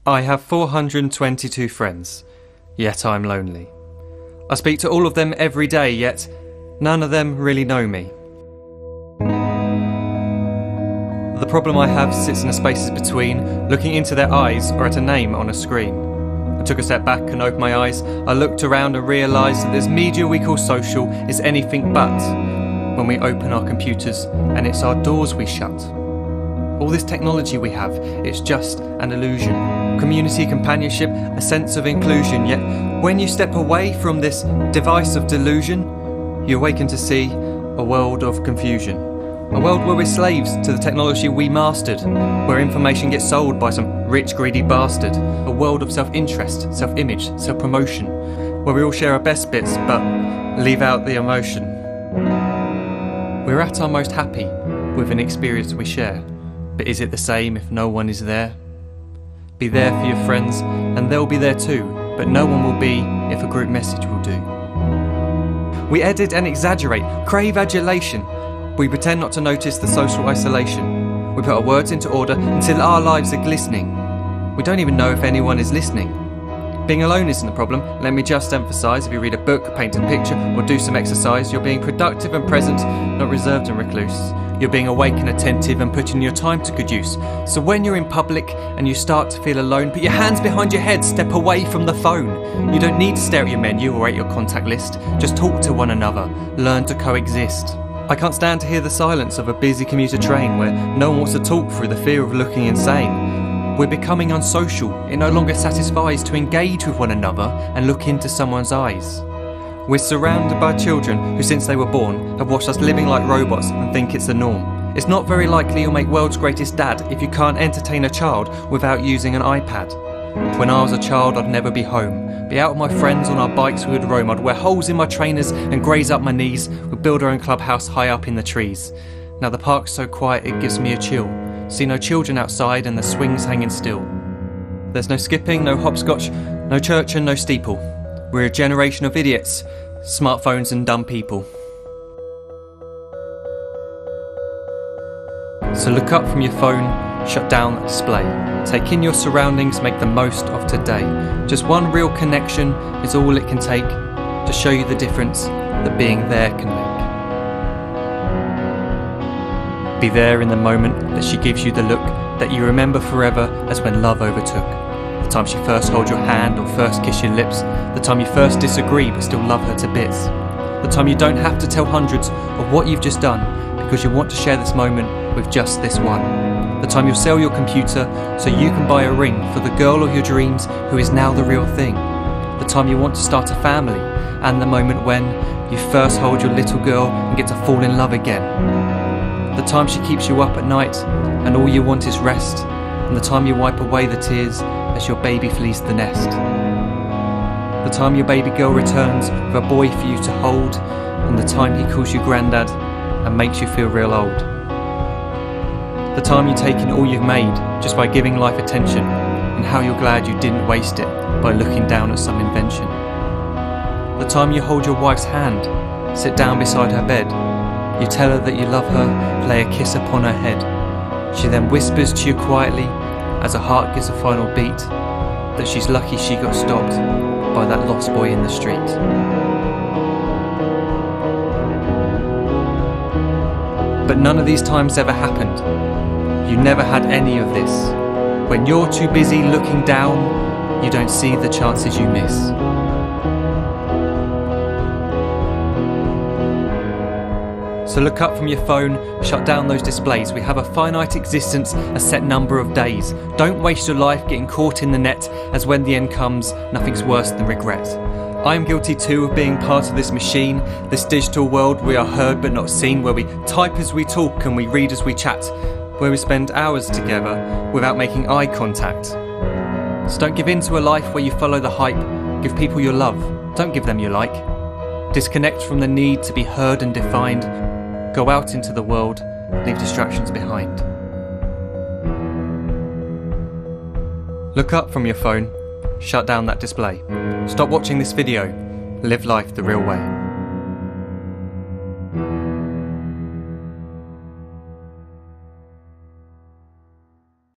I have 422 friends, yet I'm lonely. I speak to all of them every day, yet none of them really know me. The problem I have sits in the spaces between looking into their eyes or at a name on a screen. I took a step back and opened my eyes. I looked around and realised that this media we call social is anything but when we open our computers and it's our doors we shut. All this technology we have, it's just an illusion. Community, companionship, a sense of inclusion. Yet when you step away from this device of delusion, you awaken to see a world of confusion. A world where we're slaves to the technology we mastered, where information gets sold by some rich, greedy bastard. A world of self-interest, self-image, self-promotion, where we all share our best bits but leave out the emotion. We're at our most happy with an experience we share. But is it the same if no one is there? Be there for your friends, and they'll be there too, but no one will be if a group message will do. We edit and exaggerate, crave adulation. We pretend not to notice the social isolation. We put our words into order until our lives are glistening. We don't even know if anyone is listening. Being alone isn't the problem. Let me just emphasise, if you read a book, paint a picture, or do some exercise, you're being productive and present, not reserved and recluse. You're being awake and attentive and putting your time to good use. So when you're in public and you start to feel alone, put your hands behind your head, step away from the phone. You don't need to stare at your menu or at your contact list. Just talk to one another. Learn to coexist. I can't stand to hear the silence of a busy commuter train where no one wants to talk through the fear of looking insane. We're becoming unsocial. It no longer satisfies to engage with one another and look into someone's eyes. We're surrounded by children who, since they were born, have watched us living like robots and think it's the norm. It's not very likely you'll make world's greatest dad if you can't entertain a child without using an iPad. When I was a child, I'd never be home. Be out with my friends on our bikes, we would roam. I'd wear holes in my trainers and graze up my knees. We'd build our own clubhouse high up in the trees. Now the park's so quiet it gives me a chill. See no children outside and the swings hanging still. There's no skipping, no hopscotch, no church and no steeple. We're a generation of idiots, smartphones and dumb people. So look up from your phone, shut down the display. Take in your surroundings, make the most of today. Just one real connection is all it can take to show you the difference that being there can make. Be there in the moment that she gives you the look that you remember forever as when love overtook. The time she first holds your hand or first kiss your lips. The time you first disagree but still love her to bits. The time you don't have to tell hundreds of what you've just done because you want to share this moment with just this one. The time you'll sell your computer so you can buy a ring for the girl of your dreams who is now the real thing. The time you want to start a family, and the moment when you first hold your little girl and get to fall in love again. The time she keeps you up at night and all you want is rest, and the time you wipe away the tears as your baby flees the nest. The time your baby girl returns with a boy for you to hold, and the time he calls you granddad and makes you feel real old. The time you take in all you've made just by giving life attention, and how you're glad you didn't waste it by looking down at some invention. The time you hold your wife's hand, sit down beside her bed, you tell her that you love her, lay a kiss upon her head. She then whispers to you quietly, as her heart gives a final beat, that she's lucky she got stopped by that lost boy in the street. But none of these times ever happened. You never had any of this. When you're too busy looking down, you don't see the chances you miss. So look up from your phone, shut down those displays. We have a finite existence, a set number of days. Don't waste your life getting caught in the net, as when the end comes, nothing's worse than regret. I am guilty too of being part of this machine, this digital world we are heard but not seen, where we type as we talk and we read as we chat, where we spend hours together without making eye contact. So don't give in to a life where you follow the hype. Give people your love, don't give them your like. Disconnect from the need to be heard and defined. Go out into the world, leave distractions behind. Look up from your phone, shut down that display. Stop watching this video, live life the real way.